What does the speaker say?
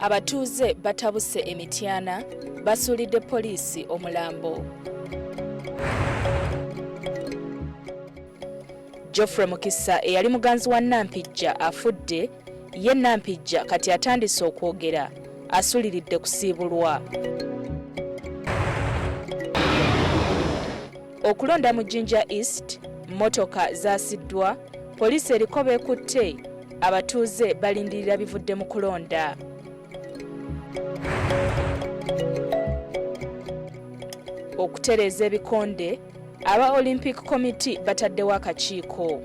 Abatuuze batabuse emityana basuulidde poliisi omulambo. Geoffrey Mukisa eyali muganzi wa Nampijja afudde, ye Nampijja kati atandise okwogera, asuuliridde kusiibulwa. Okulonda mu Jinja East, mmotoka zaasiddwa, poliisi eriko beekutte, abatuuze balindirira bivudde mu kulonda. Okutereeza ebikonde, aba Olympic Committee bataddewo akakiiko.